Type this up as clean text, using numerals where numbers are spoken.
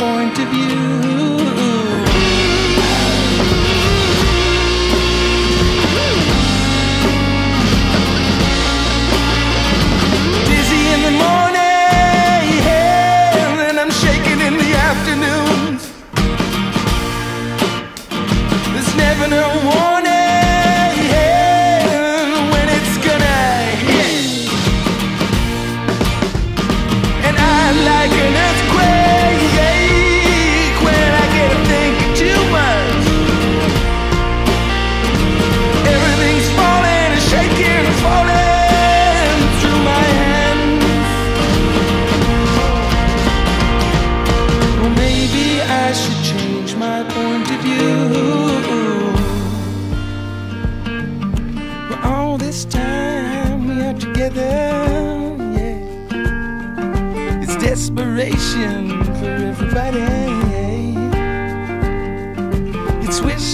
point of view. Never no warning when it's gonna hit, and I'm like an earthquake when I get to thinking too much. Everything's falling and shaking and falling through my hands. Well, maybe I should change my point of view. All this time we are together, yeah. It's desperation for everybody, yeah. It's wish